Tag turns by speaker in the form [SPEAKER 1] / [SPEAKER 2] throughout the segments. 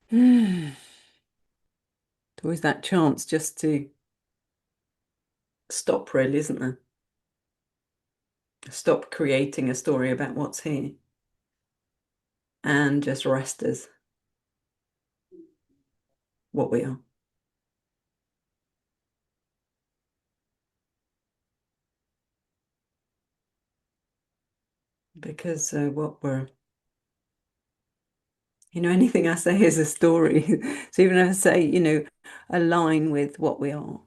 [SPEAKER 1] There's always that chance just to stop, really, isn't there? Stop creating a story about what's here and just rest as what we are. Because what we're, anything I say is a story. So even if I say, align with what we are,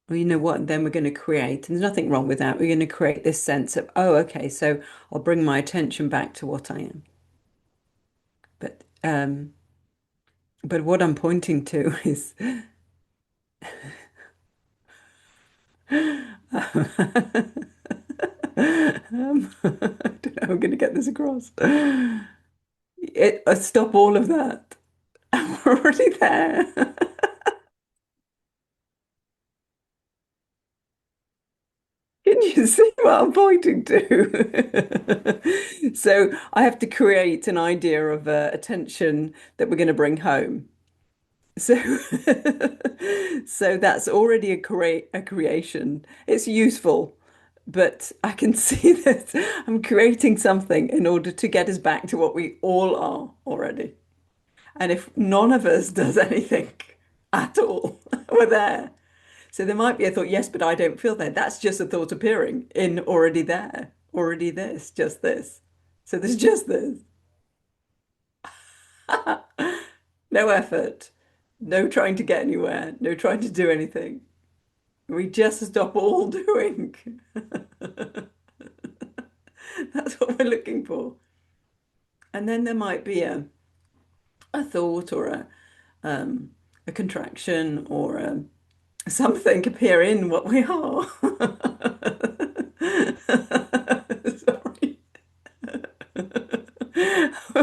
[SPEAKER 1] well, you know what, then we're going to create. And there's nothing wrong with that. We're going to create this sense of, oh, okay, so I'll bring my attention back to what I am. But what I'm pointing to is I don't know how I'm going to get this across. Stop all of that. I'm already there. Can you see what I'm pointing to? So I have to create an idea of attention that we're going to bring home. So, so that's already a creation. It's useful, but I can see that I'm creating something in order to get us back to what we all are already. And if none of us does anything at all, we're there. So there might be a thought, yes, but I don't feel there. That's just a thought appearing in already there, already this, just this. So there's just this. No effort, no trying to get anywhere, no trying to do anything. We just stop all doing. That's what we're looking for. And then there might be a thought or a contraction or something appear in what we are. Sorry.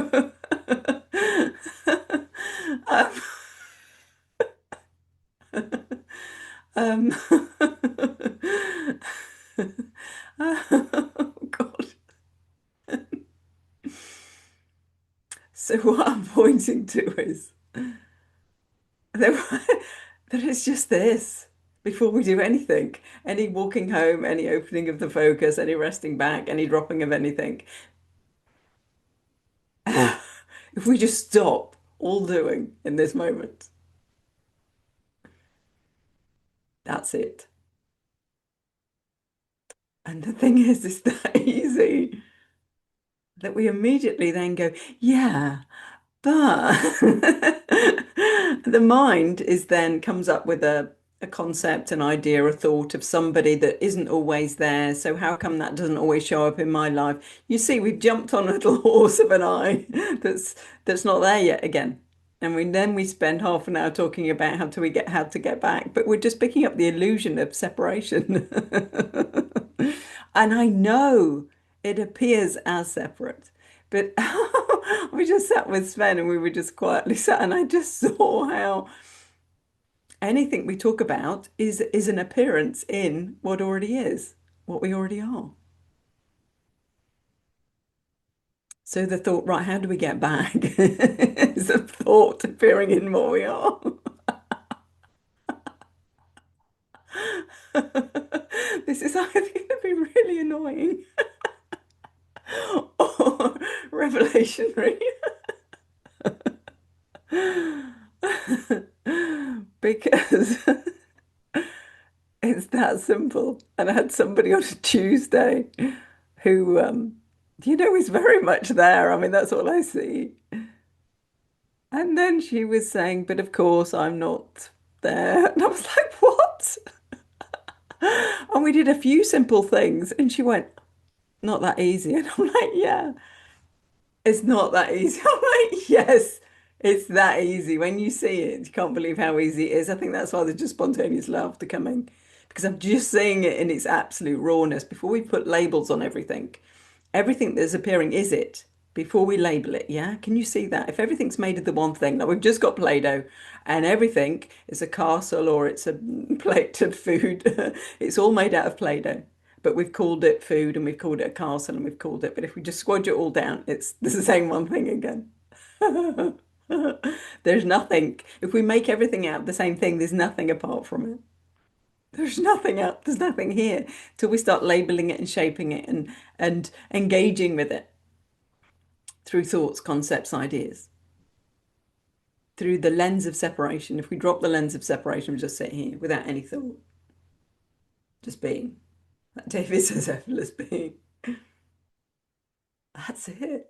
[SPEAKER 1] um, um, oh God. So what I'm pointing to is there, there is just this before we do anything. Any walking home, any opening of the focus, any resting back, any dropping of anything. If we just stop all doing in this moment, that's it. And the thing is, it's that easy that we immediately then go, yeah, but the mind is then comes up with a concept, an idea, a thought of somebody that isn't always there. So how come that doesn't always show up in my life? You see, we've jumped on a little horse of an eye that's not there yet again. And we spend half an hour talking about how to get back, but we're just picking up the illusion of separation. And I know it appears as separate, but we just sat with Sven and we were just quietly sat, and I just saw how anything we talk about is an appearance in what already is, what we already are. So the thought, right, how do we get back? Is a thought appearing in what we are. This is either going to be really annoying or revelationary. Because it's that simple. And I had somebody on a Tuesday who, is very much there. I mean, that's all I see. And then she was saying, but of course, I'm not there. And I was like, what? And we did a few simple things. And she went, not that easy. And I'm like, yeah, it's not that easy. I'm like, yes, it's that easy. When you see it, you can't believe how easy it is. I think that's why there's just spontaneous laughter coming because I'm just seeing it in its absolute rawness before we put labels on everything. Everything that's appearing is it before we label it. Yeah. Can you see that? If everything's made of the one thing, like we've just got Play-Doh and everything is a castle or it's a plate of food, it's all made out of Play-Doh. But we've called it food and we've called it a castle and we've called it. But if we just squadge it all down, it's the same one thing again. There's nothing. If we make everything out the same thing, there's nothing apart from it. There's nothing out. There's nothing here till we start labeling it and shaping it and engaging with it through thoughts, concepts, ideas, through the lens of separation. If we drop the lens of separation, we just sit here without any thought, just being. Like David says, effortless being. That's it.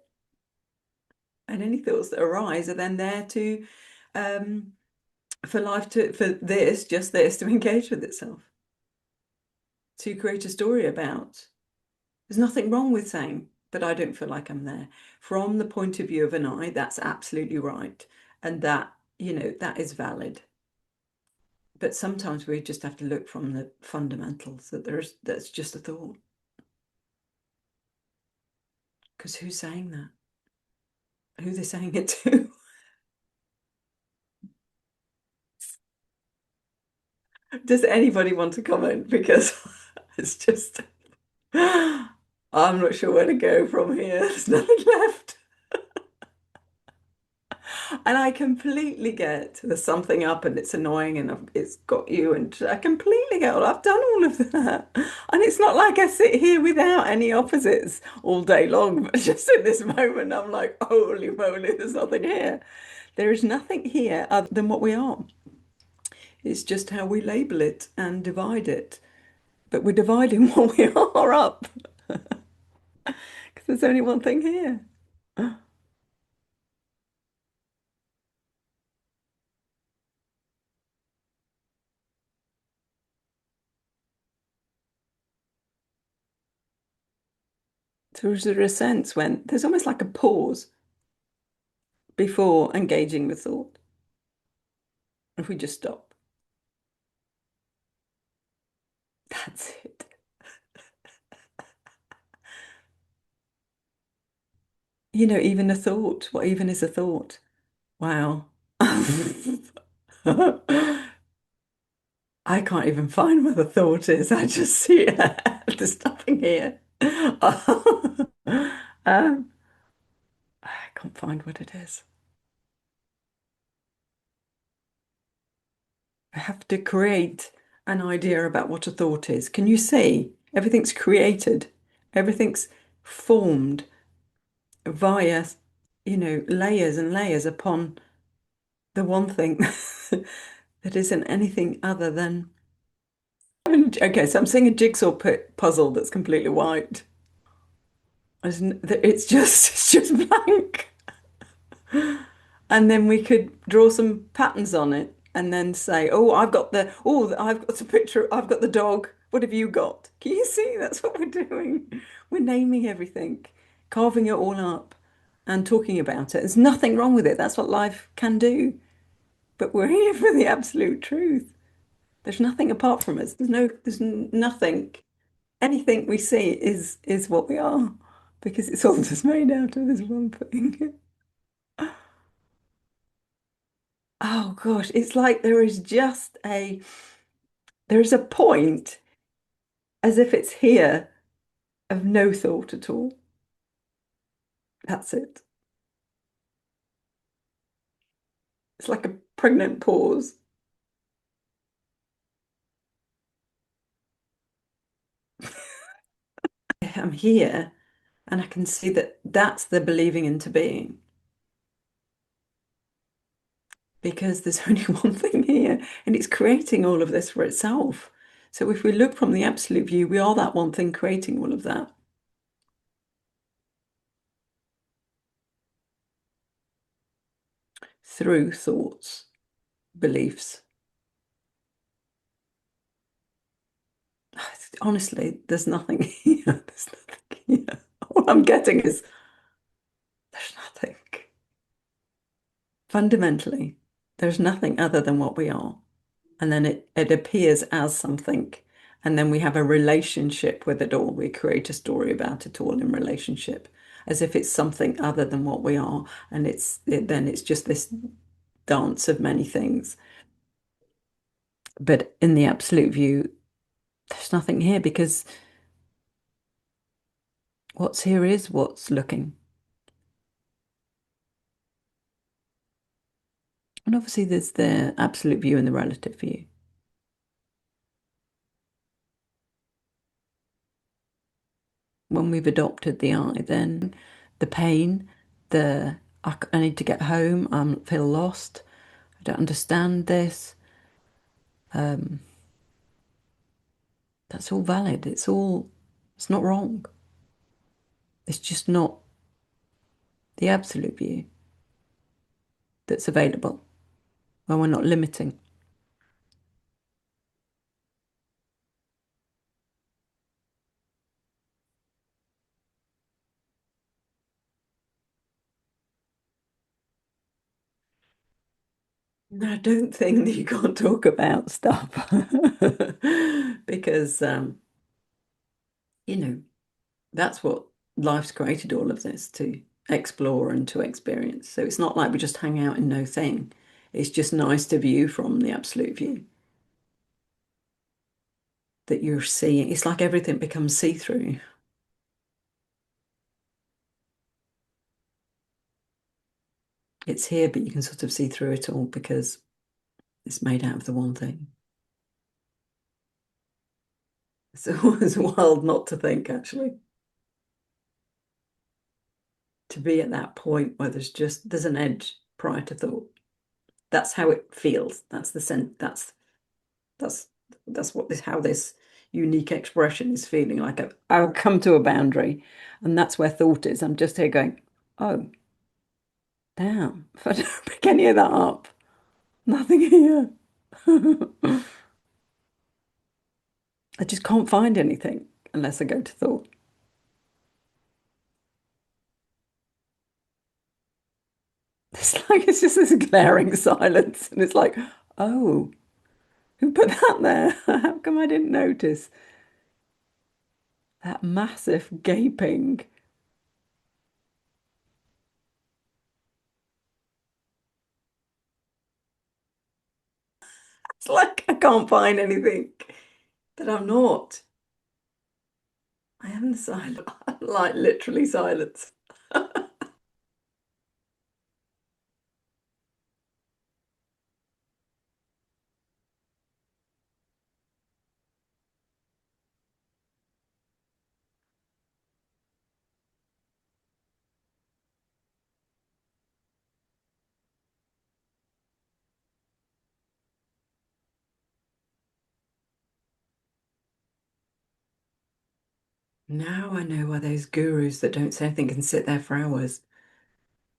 [SPEAKER 1] And any thoughts that arise are then there to um, for life to for this, just this, to engage with itself, to create a story about. There's nothing wrong with saying, but I don't feel like I'm there. From the point of view of an I, that's absolutely right. And that, that is valid. But sometimes we just have to look from the fundamentals that that's just a thought. Because who's saying that? Who they're saying it to? Does anybody want to comment? Because it's just, I'm not sure where to go from here. There's nothing left. And I completely get there's something up and it's annoying and it's got you, and I completely get all, I've done all of that. And it's not like I sit here without any opposites all day long, but just in this moment, I'm like, holy moly, there's nothing here. There is nothing here other than what we are. It's just how we label it and divide it. But we're dividing what we are up because there's only one thing here. So is there a sense when there's almost like a pause before engaging with thought? If we just stop, that's it. Even a thought. What even is a thought? Wow. I can't even find where the thought is. I just see it. There's nothing here. I can't find what it is. I have to create an idea about what a thought is. Can you see? Everything's created, everything's formed via, layers and layers upon the one thing that isn't anything other than. Okay, so I'm seeing a jigsaw puzzle that's completely white. It's just it's just blank. And then we could draw some patterns on it and then say, I've got a picture, I've got the dog. What have you got? Can you see? That's what we're doing. We're naming everything, carving it all up and talking about it. There's nothing wrong with it. That's what life can do. But we're here for the absolute truth. There's nothing apart from us. There's nothing. Anything we see is what we are because it's all just made out of this one thing. Oh gosh, it's like there is a point as if it's here of no thought at all. That's it. It's like a pregnant pause. I'm here and I can see that that's the believing into being because there's only one thing here and it's creating all of this for itself. So if we look from the absolute view, we are that one thing creating all of that through thoughts, beliefs. Honestly, there's nothing here. There's nothing here. All I'm getting is there's nothing. Fundamentally, there's nothing other than what we are. And then it appears as something. And then we have a relationship with it all. We create a story about it all in relationship, as if it's something other than what we are. And then it's just this dance of many things. But in the absolute view, there's nothing here because what's here is what's looking. And obviously there's the absolute view and the relative view. When we've adopted the I, then the pain, I need to get home, I feel lost, I don't understand this. Um, that's all valid. It's not wrong. It's just not the absolute view that's available when we're not limiting. I don't think that you can't talk about stuff because, you know, that's what life's created all of this to explore and to experience. So it's not like we just hang out in no thing. It's just nice to view from the absolute view that you're seeing. It's like everything becomes see-through. It's here, but you can sort of see through it all because it's made out of the one thing. It's always wild not to think, actually, to be at that point where there's an edge prior to thought. That's how it feels. That's the sense. That's that's what this how this unique expression is feeling like. I'll come to a boundary, and that's where thought is. I'm just here going, oh, damn! If I don't pick any of that up, nothing here. I just can't find anything unless I go to thought. It's like it's just this glaring silence, and it's like, oh, who put that there? How come I didn't notice that massive gaping? It's like I can't find anything that I'm not. I am the silent, like literally silence. Now I know why those gurus that don't say anything can sit there for hours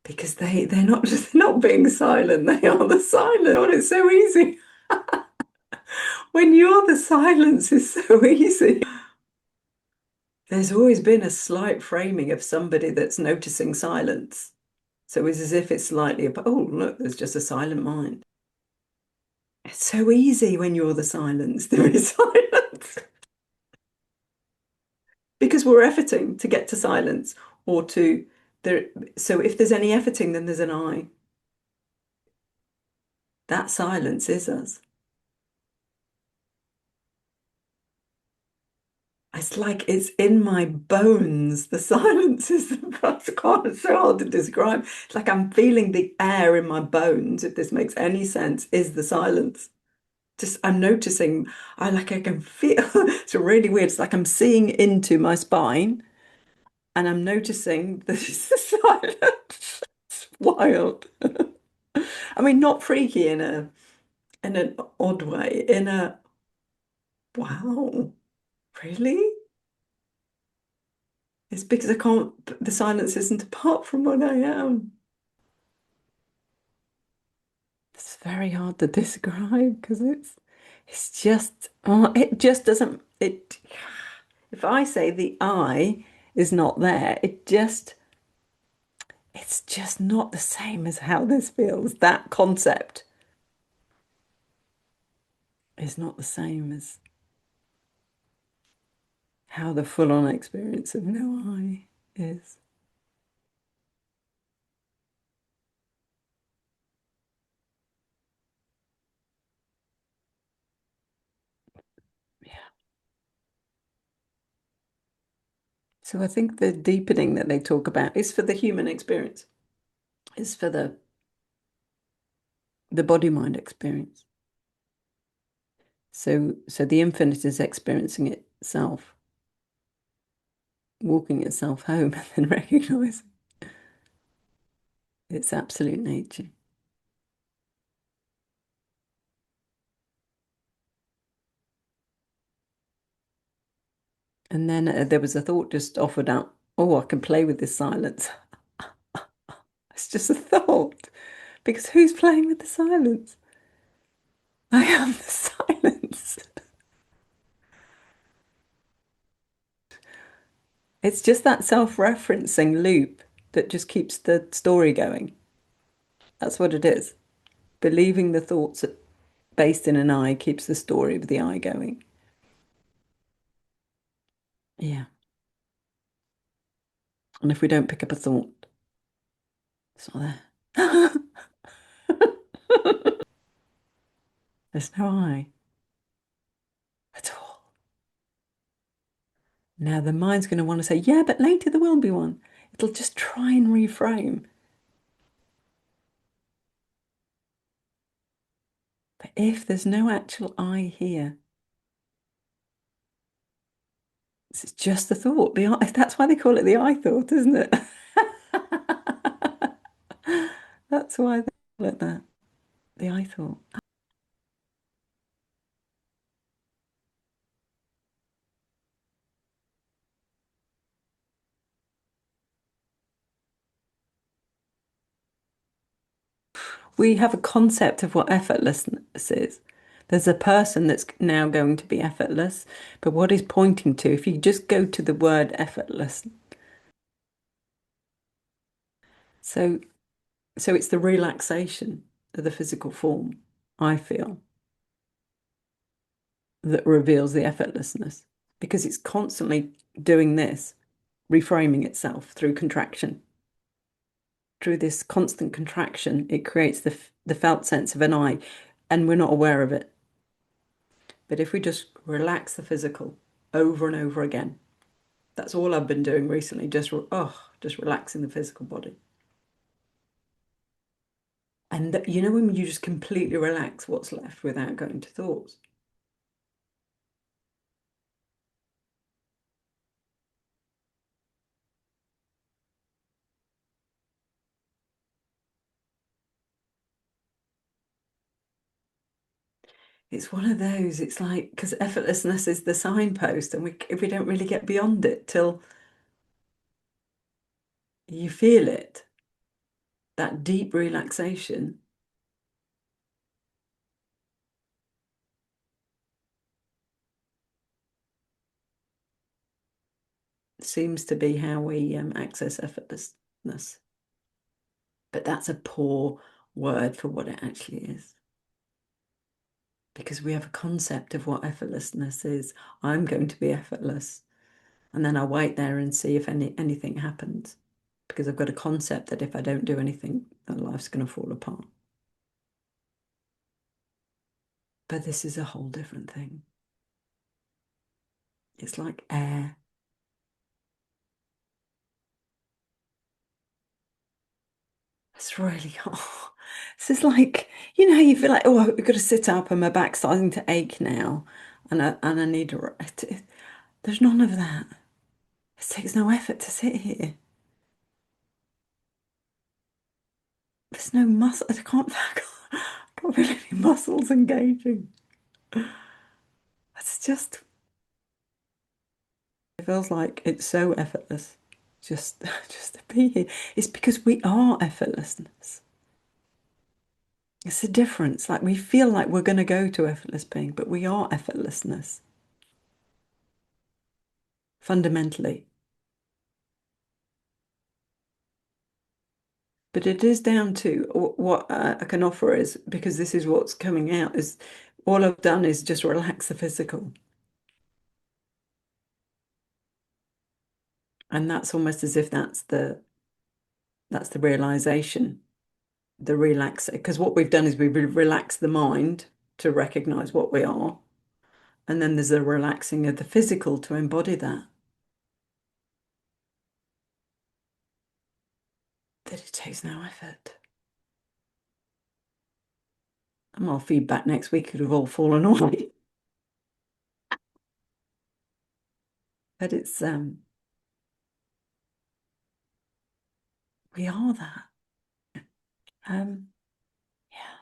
[SPEAKER 1] because they're not just they're not being silent. They are the silent. Oh, it's so easy. When you're the silence is so easy. There's always been a slight framing of somebody that's noticing silence. So it's as if it's slightly, oh, look, there's just a silent mind. It's so easy when you're the silence. There is silence. Because we're efforting to get to silence or to there. So if there's any efforting, then there's an I. That silence is us. It's like it's in my bones. The silence is it's so hard to describe. It's like I'm feeling the air in my bones, if this makes any sense, is the silence. Just I'm noticing, I can feel it's really weird. It's like I'm seeing into my spine and I'm noticing this is silence. It's wild. I mean, not freaky in an odd way, in a wow, really? It's because I can't, the silence isn't apart from what I am. It's very hard to describe because it's just, it just doesn't, if I say the I is not there, it's just not the same as how this feels. That concept is not the same as how the full-on experience of no I is. Yeah. So I think the deepening that they talk about is for the human experience, is for the body-mind experience. So the infinite is experiencing itself, walking itself home, and then recognizing its absolute nature. And then there was a thought just offered up, oh, I can play with this silence. It's just a thought. Because who's playing with the silence? I am the silence. It's just that self-referencing loop that just keeps the story going. That's what it is. Believing the thoughts based in an I keeps the story of the I going. Yeah. And if we don't pick up a thought, it's not there. There's no I at all. Now the mind's going to want to say, yeah, but later there will be one. It'll just try and reframe. But if there's no actual I here, it's just the thought. That's why they call it the I thought, isn't it? That's why they call it that. The I thought. We have a concept of what effortlessness is. There's a person that's now going to be effortless, but what he's pointing to, if you just go to the word effortless, so so it's the relaxation of the physical form, I feel, that reveals the effortlessness because it's constantly doing this, reframing itself through contraction. Through this constant contraction, it creates the felt sense of an I, and we're not aware of it. But if we just relax the physical over and over again, that's all I've been doing recently, just relaxing the physical body. And you know when you just completely relax, what's left without going to thoughts? It's one of those, it's like, because effortlessness is the signpost, and if we don't really get beyond it till you feel it, that deep relaxation seems to be how we access effortlessness. But that's a poor word for what it actually is. Because we have a concept of what effortlessness is. I'm going to be effortless. And then I wait there and see if anything happens. Because I've got a concept that if I don't do anything, then life's going to fall apart. But this is a whole different thing. It's like air. It's really hot. This is like, you feel like, oh, I've got to sit up and my back's starting to ache now. And I need a rest. There's none of that. It takes no effort to sit here. There's no muscle. I can't feel any muscles engaging. It's just, it feels like it's so effortless just, just to be here. It's because we are effortlessness. It's a difference. Like we feel like we're going to go to effortless being, but we are effortlessness fundamentally. But it is down to what I can offer is because this is what's coming out is all I've done is just relax the physical. And that's almost as if that's the realization, the relax. Because what we've done is we've relaxed the mind to recognize what we are. And then there's a relaxing of the physical to embody that. That it takes no effort. And our feedback next week could have all fallen away. But it's we are that. Um, yeah,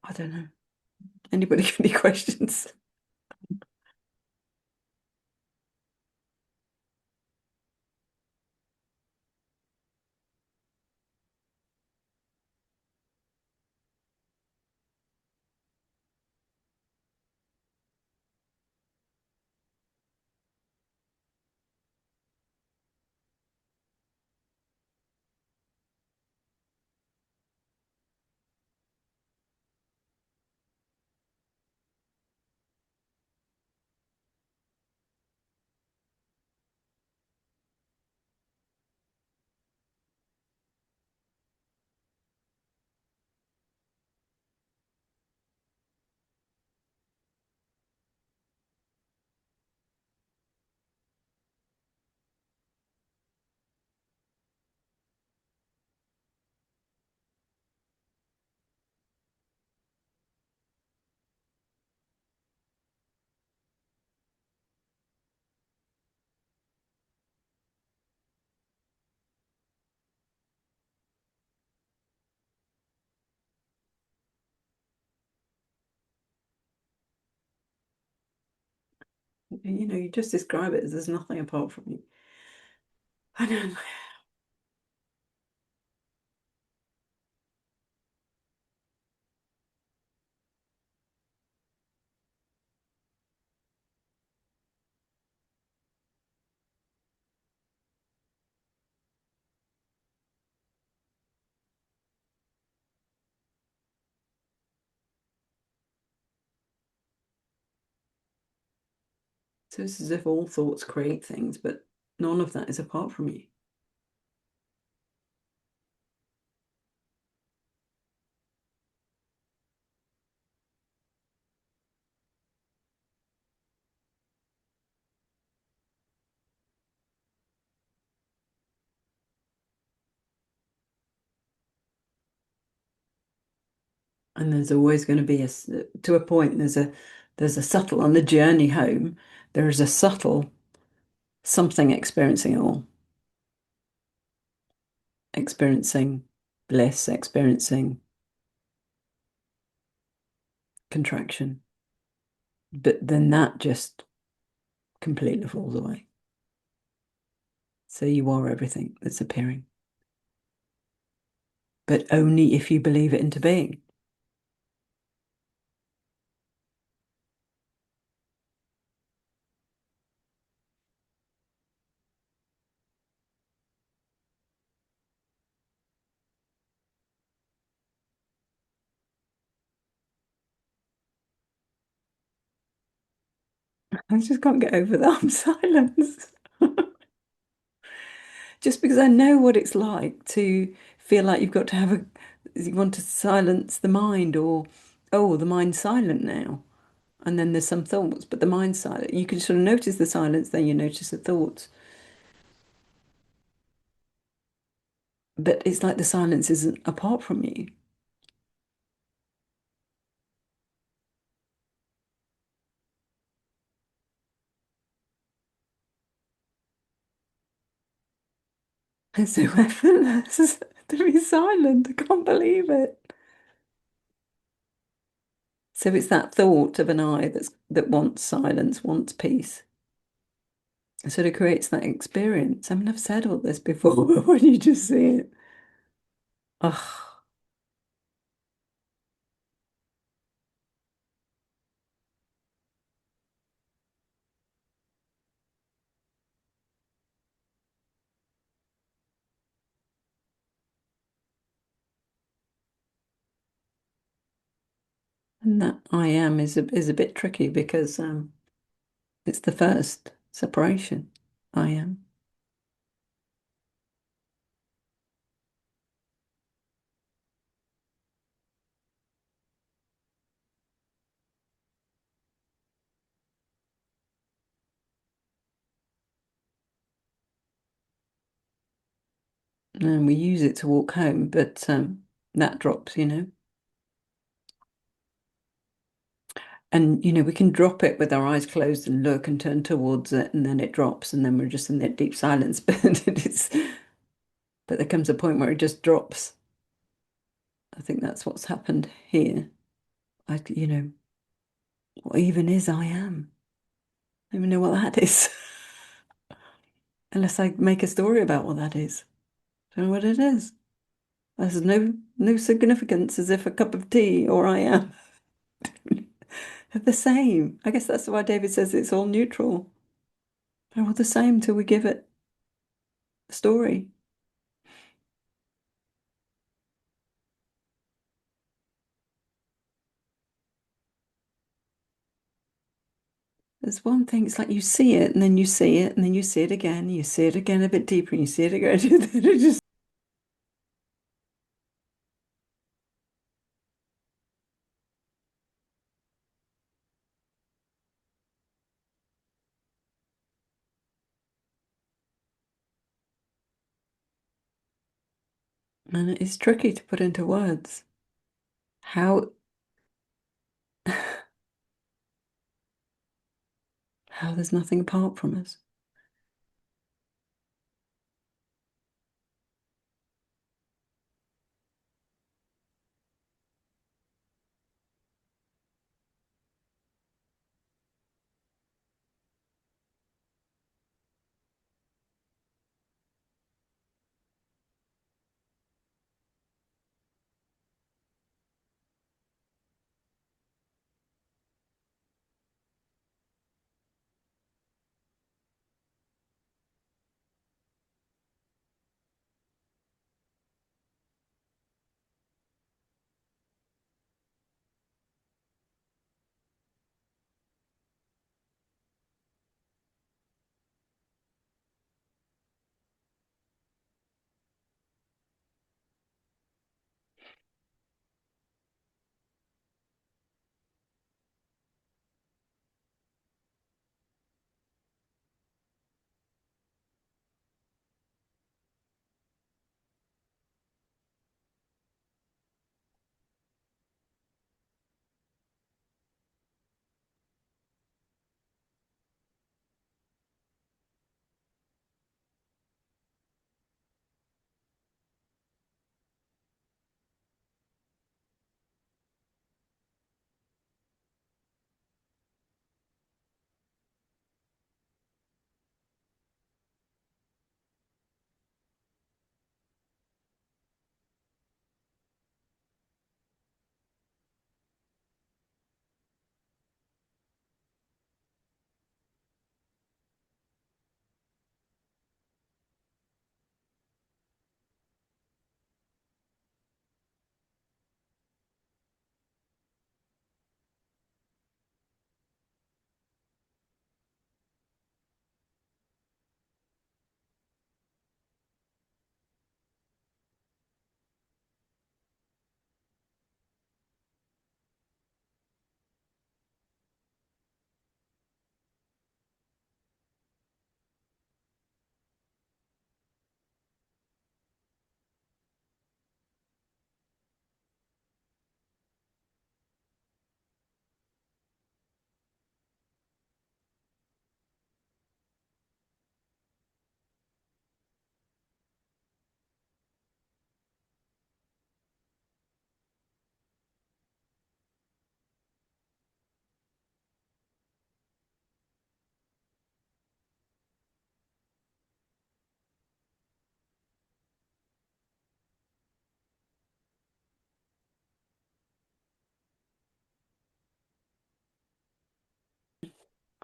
[SPEAKER 1] I don't know. Anybody got any questions? You know, you just describe it as there's nothing apart from you. I know. So it's as if all thoughts create things, but none of that is apart from you. And there's always going to be to a point, there's a subtle on the journey home, there is a subtle something experiencing it all, experiencing bliss, experiencing contraction. But then that just completely falls away. So you are everything that's appearing, but only if you believe it into being. I just can't get over that. I'm silence. Just because I know what it's like to feel like you've got to have you want to silence the mind, or, oh, the mind's silent now. And then there's some thoughts, but the mind's silent. You can sort of notice the silence, then you notice the thoughts. But it's like the silence isn't apart from you. It's so effortless to be silent. I can't believe it. So it's that thought of an I that wants silence, wants peace. It sort of creates that experience. I mean, I've said all this before, but when you just see it, oh, and that I am is a bit tricky because it's the first separation. I am. And we use it to walk home, but that drops, you know. And, we can drop it with our eyes closed and look and turn towards it, and then it drops, and then we're just in that deep silence. But there comes a point where it just drops. I think that's what's happened here. What even is I am? I don't even know what that is. Unless I make a story about what that is. Don't know what it is. There's no significance as if a cup of tea or I am are the same. I guess that's why David says it's all neutral. They're all the same till we give it a story. There's one thing, it's like you see it and then you see it and then you see it again, you see it again a bit deeper and you see it again. It just and it's tricky to put into words. How how there's nothing apart from us.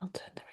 [SPEAKER 1] I'll turn